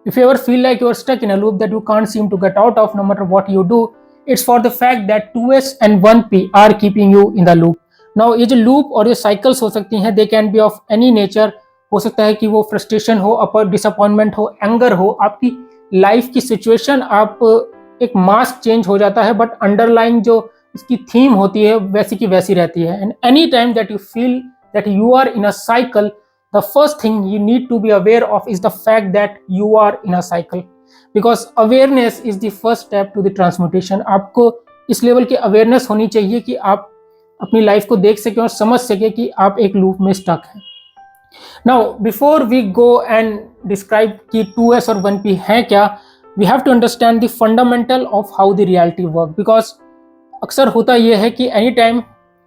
if you ever feel like you're stuck in a loop that you can't seem to get out of no matter what you do, it's for the fact that 2s and 1p are keeping you in the loop. Now ये जो loop और ये cycles हो सकती हैं, they can be of any nature. हो सकता है कि वो frustration हो, अपर disappointment हो, anger हो, आपकी लाइफ की सिचुएशन, आप एक मास्क चेंज हो जाता है बट अंडरलाइंग जो इसकी थीम होती है वैसी की वैसी रहती है. And any time that you feel that you are in a cycle, the first thing you need to be aware of is the fact that you are in a cycle, because awareness is the first step to the transmutation. आपको इस level की awareness होनी चाहिए कि आप अपनी life को देख सकें और समझ सकें कि आप एक लूप में स्टक हैं. Now before we go and describe कि 2s और 1p हैं क्या, we have to understand the fundamental of how the reality work, because अक्सर होता यह है कि anytime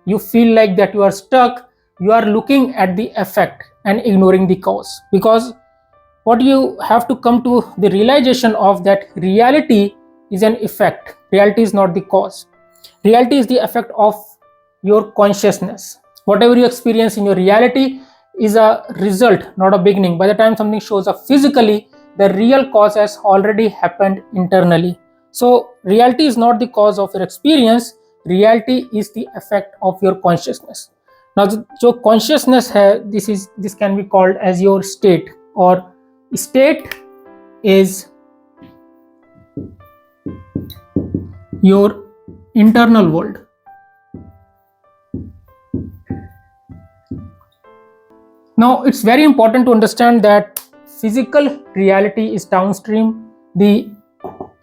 you feel like that you are stuck, you are looking at the effect and ignoring the cause, because what you have to come to the realization of that reality is an effect. Reality is not the cause. Reality is the effect of your consciousness. Whatever you experience in your reality is a result, not a beginning. By the time something shows up physically, the real cause has already happened internally. So reality is not the cause of your experience. Reality is the effect of your consciousness. Now जो consciousness है, this can be called as your state, or state is your internal world. Now it's very important to understand that physical reality is downstream, the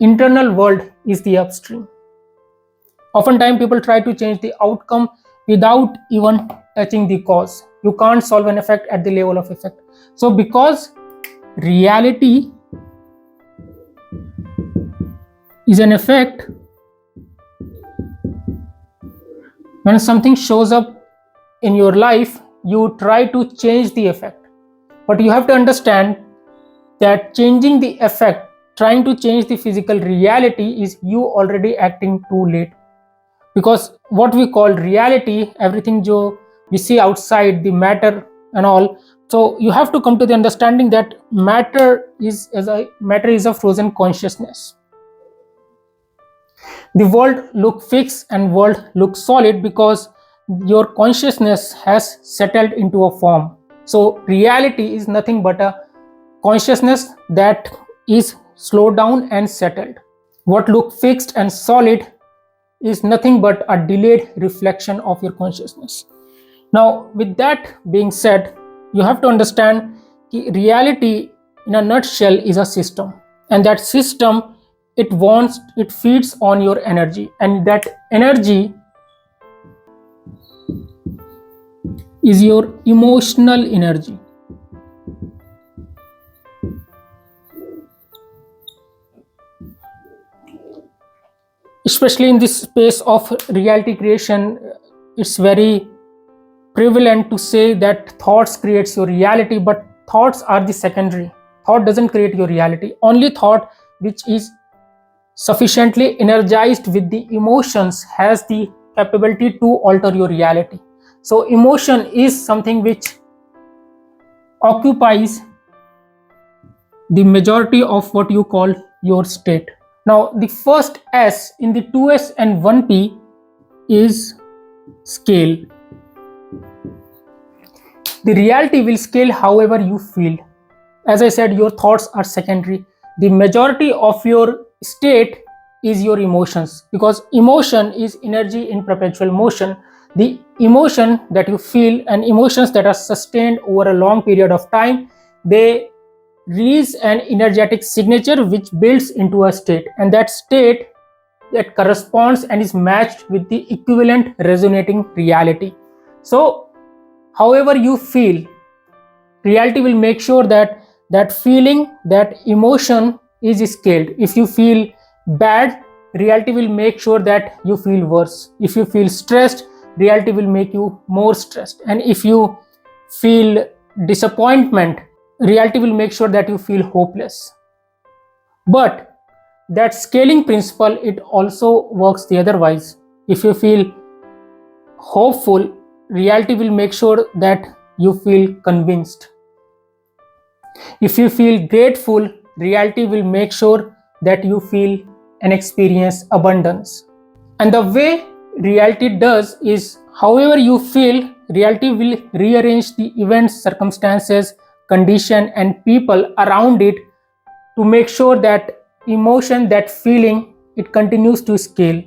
internal world is the upstream. Oftentimes people try to change the outcome without even touching the cause. You can't solve an effect at the level of effect. So because reality is an effect, when something shows up in your life, you try to change the effect. But you have to understand that changing the effect, trying to change the physical reality, is you already acting too late. Because what we call reality, everything जो we see outside, the matter and all, so you have to come to the understanding that matter is a frozen consciousness. The world look fixed and world look solid because your consciousness has settled into a form. So reality is nothing but a consciousness that is slowed down and settled. What look fixed and solid is nothing but a delayed reflection of your consciousness. Now with that being said, you have to understand that reality in a nutshell is a system, and that system, it feeds on your energy, and that energy is your emotional energy. Especially in this space of reality creation, it's very prevalent to say that thoughts creates your reality, but thoughts are the secondary. Thought doesn't create your reality. Only thought which is sufficiently energized with the emotions has the capability to alter your reality. So emotion is something which occupies the majority of what you call your state. Now the first S in the 2s and 1p is scale. The reality will scale however you feel. As I said, your thoughts are secondary. The majority of your state is your emotions, because emotion is energy in perpetual motion. The emotion that you feel and emotions that are sustained over a long period of time, they release an energetic signature which builds into a state, and that state that corresponds and is matched with the equivalent resonating reality. So however you feel, reality will make sure that that feeling, that emotion is scaled. If you feel bad, reality will make sure that you feel worse. If you feel stressed, reality will make you more stressed. And if you feel disappointment, reality will make sure that you feel hopeless. But that scaling principle, it also works the otherwise. If you feel hopeful, reality will make sure that you feel convinced. If you feel grateful, reality will make sure that you feel and experience abundance. And the way reality does is, however you feel, reality will rearrange the events, circumstances, condition, and people around it to make sure that emotion, that feeling, it continues to scale.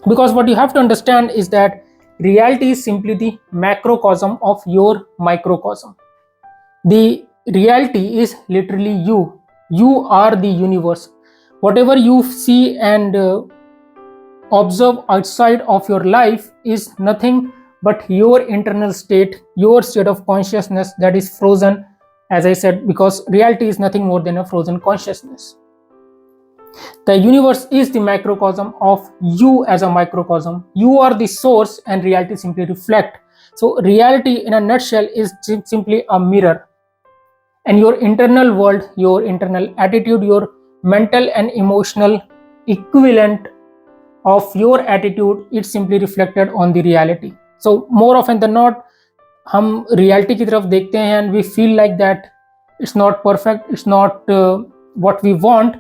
Because what you have to understand is that reality is simply the macrocosm of your microcosm. The reality is literally you. You are the universe. Whatever you see and observe outside of your life is nothing but your internal state, your state of consciousness that is frozen, as I said, because reality is nothing more than a frozen consciousness. The universe is the macrocosm of you as a microcosm. You are the source and reality simply reflect. So reality in a nutshell is simply a mirror. And your internal world, your internal attitude, your mental and emotional equivalent of your attitude, it's simply reflected on the reality. So more often than not, हम reality की तरफ देखते हैं and we feel like that it's not perfect, it's not what we want,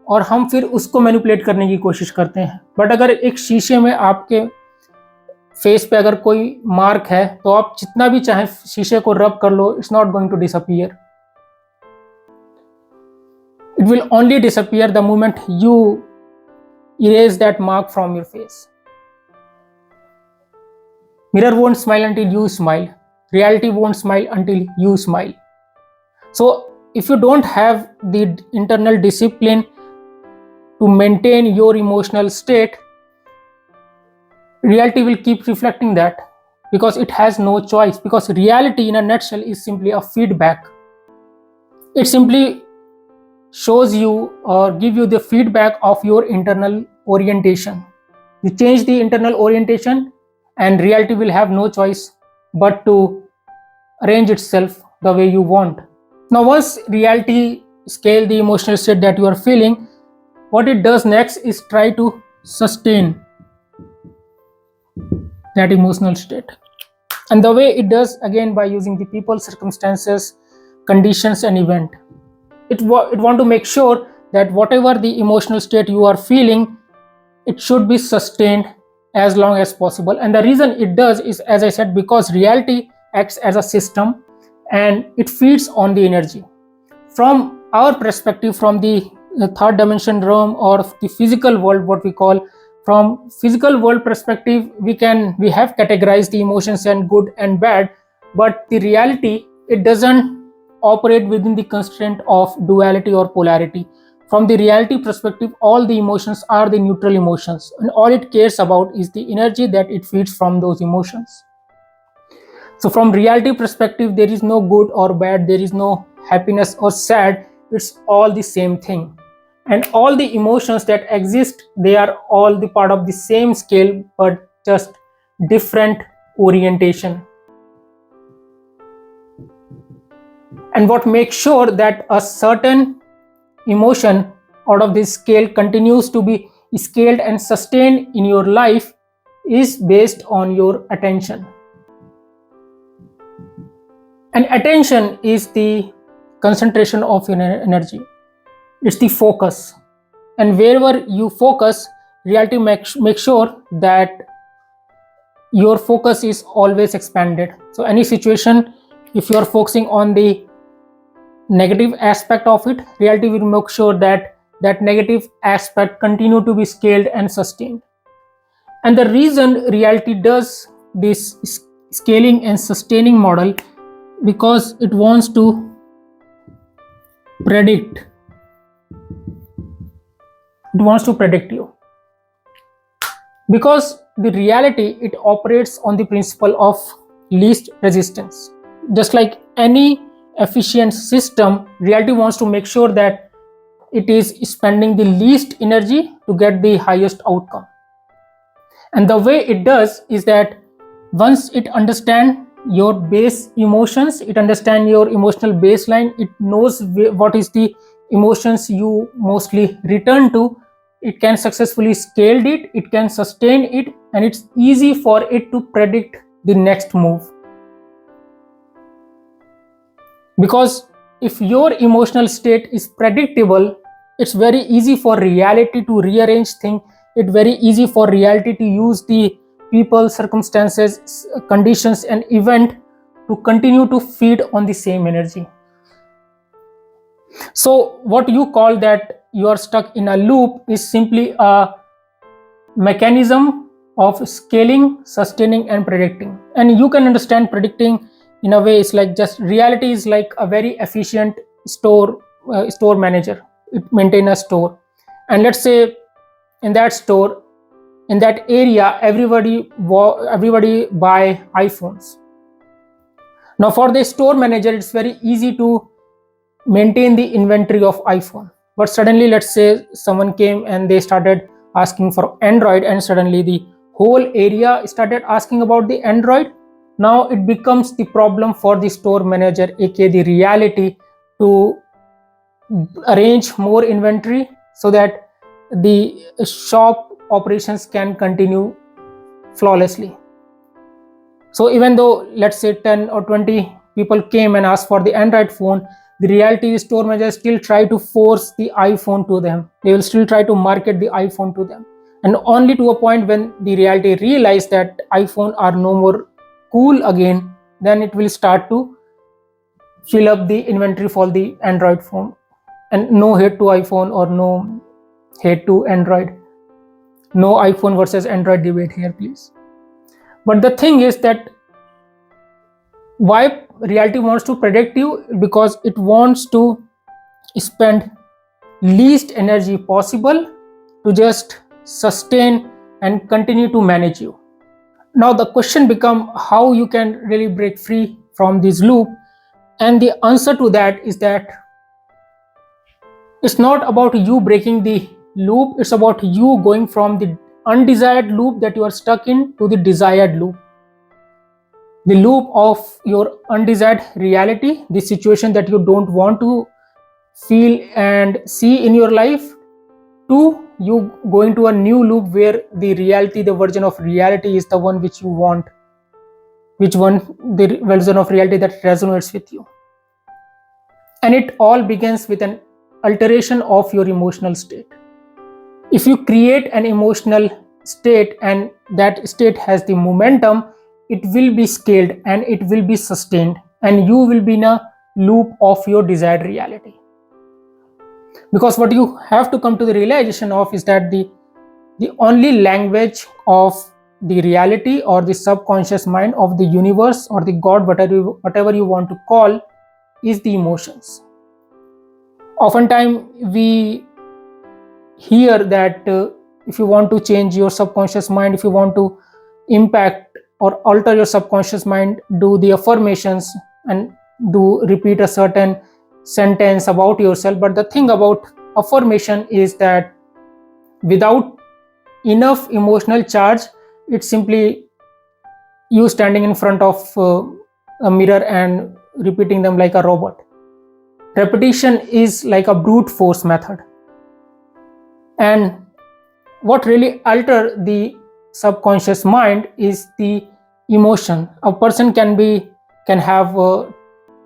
और हम फिर उसको manipulate करने की कोशिश करते हैं. बट अगर एक शीशे में आपके फेस पे अगर कोई मार्क है तो आप जितना भी चाहे शीशे को रब कर लो, it's not going to disappear. It will only disappear the moment you erase that mark from your face. Mirror won't smile until you smile. Reality won't smile until you smile. So if you don't have the internal discipline to maintain your emotional state, reality will keep reflecting that, because it has no choice. Because reality in a nutshell is simply a feedback. It simply shows you or give you the feedback of your internal orientation. You change the internal orientation and reality will have no choice but to arrange itself the way you want. Now once reality scale the emotional state that you are feeling, what it does next is try to sustain that emotional state. And the way it does, again, by using the people, circumstances, conditions and event. It want to make sure that whatever the emotional state you are feeling, it should be sustained as long as possible. And the reason it does is, as I said, because reality acts as a system and it feeds on the energy. From our perspective, from the third dimension realm or the physical world, what we call, from physical world perspective, we have categorized the emotions and good and bad, but the reality, it doesn't operate within the constraint of duality or polarity. From the reality perspective, all the emotions are the neutral emotions, and all it cares about is the energy that it feeds from those emotions. So from reality perspective, there is no good or bad, there is no happiness or sad, it's all the same thing. And all the emotions that exist, they are all the part of the same scale, but just different orientation. And what makes sure that a certain emotion out of this scale continues to be scaled and sustained in your life is based on your attention. And attention is the concentration of your energy. It's the focus. And wherever you focus, reality makes sure that your focus is always expanded. So any situation, if you are focusing on the negative aspect of it, reality will make sure that that negative aspect continue to be scaled and sustained. And the reason reality does this scaling and sustaining model, because it wants to predict. It wants to predict you. Because the reality, it operates on the principle of least resistance. Just like any efficient system, reality wants to make sure that it is spending the least energy to get the highest outcome. And the way it does is that once it understands your base emotions, it understands your emotional baseline, it knows what is the emotions you mostly return to, it can successfully scale it, it can sustain it, and it's easy for it to predict the next move. Because if your emotional state is predictable, it's very easy for reality to rearrange things. It's very easy for reality to use the people, circumstances, conditions, and event to continue to feed on the same energy. So what you call that you are stuck in a loop is simply a mechanism of scaling, sustaining, and predicting. And you can understand predicting in a way. It's like just reality is like a very efficient store manager. It maintain a store, and let's say in that store, in that area, everybody buy iPhones. Now for the store manager, it's very easy to maintain the inventory of iPhone. But suddenly, let's say someone came and they started asking for Android, and suddenly the whole area started asking about the Android. Now it becomes the problem for the store manager, aka the reality, to arrange more inventory so that the shop operations can continue flawlessly. So even though, let's say, 10 or 20 people came and asked for the Android phone, the reality store manager still try to force the iPhone to them. They will still try to market the iPhone to them, and only to a point when the reality realize that iPhone are no more cool again, then it will start to fill up the inventory for the Android phone. And no hate to iPhone or no hate to Android. No iPhone versus Android debate here, please. But the thing is that why reality wants to predict you, because it wants to spend least energy possible to just sustain and continue to manage you. Now the question become how you can really break free from this loop, and the answer to that is that it's not about you breaking the loop, it's about you going from the undesired loop that you are stuck in to the desired loop. The loop of your undesired reality, the situation that you don't want to feel and see in your life, to you going to a new loop where the reality, the version of reality is the one which you want, the version of reality that resonates with you. And it all begins with an alteration of your emotional state. If you create an emotional state and that state has the momentum, it will be scaled and it will be sustained, and you will be in a loop of your desired reality. Because what you have to come to the realization of is that the only language of the reality or the subconscious mind of the universe or the God, whatever you want to call, is the emotions. Oftentimes we hear that if you want to change your subconscious mind, if you want to impact or alter your subconscious mind, do the affirmations and do repeat a certain sentence about yourself. But the thing about affirmation is that without enough emotional charge, it's simply you standing in front of a mirror and repeating them like a robot. Repetition is like a brute force method. And what really alter the subconscious mind is the emotion. A person can have a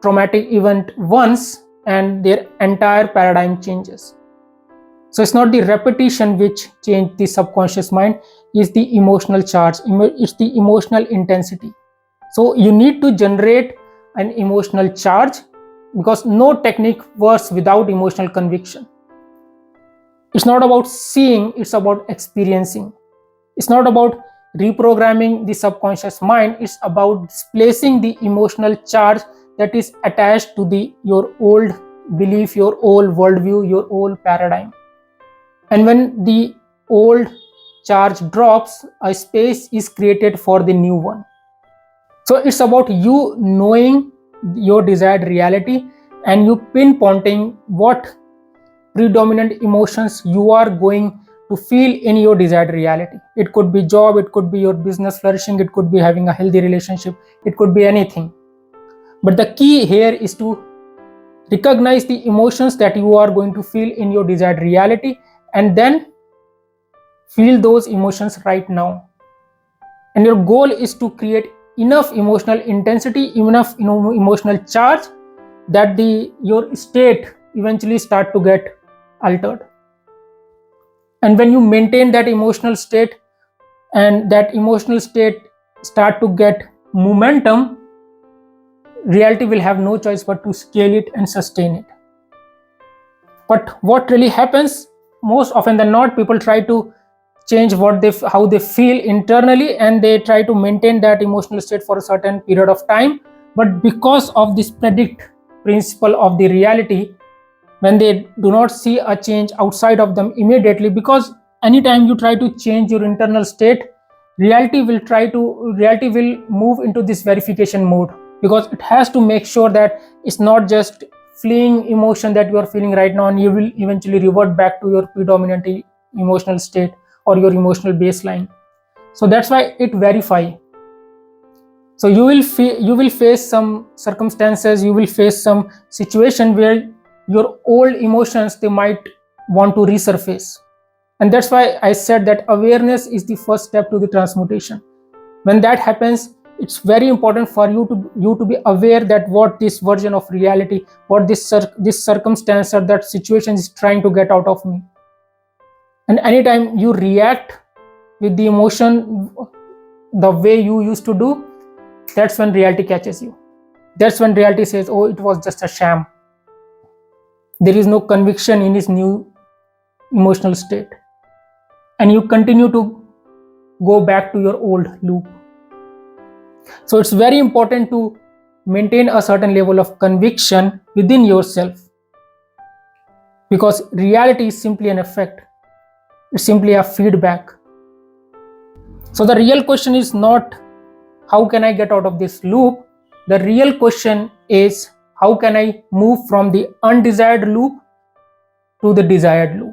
traumatic event once and their entire paradigm changes. So it's not the repetition which changed the subconscious mind, it's the emotional charge, it's the emotional intensity. So you need to generate an emotional charge, because no technique works without emotional conviction. It's not about seeing, it's about experiencing. It's not about reprogramming the subconscious mind, it's about displacing the emotional charge that is attached to your old belief, your old worldview, your old paradigm. And when the old charge drops, a space is created for the new one. So it's about you knowing your desired reality and you pinpointing what predominant emotions you are going to feel in your desired reality. It could be job, it could be your business flourishing, it could be having a healthy relationship, it could be anything. But the key here is to recognize the emotions that you are going to feel in your desired reality, and then feel those emotions right now. And your goal is to create enough emotional intensity, enough emotional charge that your state eventually start to get altered. And when you maintain that emotional state, and that emotional state start to get momentum, reality will have no choice but to scale it and sustain it. But what really happens, most often than not, people try to change how they feel internally, and they try to maintain that emotional state for a certain period of time. But because of this predict principle of the reality, when they do not see a change outside of them immediately, because anytime you try to change your internal state, reality will move into this verification mode, because it has to make sure that it's not just fleeing emotion that you are feeling right now, and you will eventually revert back to your predominant emotional state or your emotional baseline. So that's why it verify. So you will face some circumstances, you will face some situation where your old emotions, they might want to resurface. And that's why I said that awareness is the first step to the transmutation. When that happens, it's very important for you to be aware that what this version of reality, what this circumstance or that situation is trying to get out of me. And anytime you react with the emotion the way you used to do, that's when reality catches you. That's when reality says, oh, it was just a sham. There is no conviction in his new emotional state. And you continue to go back to your old loop. So it's very important to maintain a certain level of conviction within yourself, because reality is simply an effect. It's simply a feedback. So the real question is not how can I get out of this loop? The real question is how can I move from the undesired loop to the desired loop?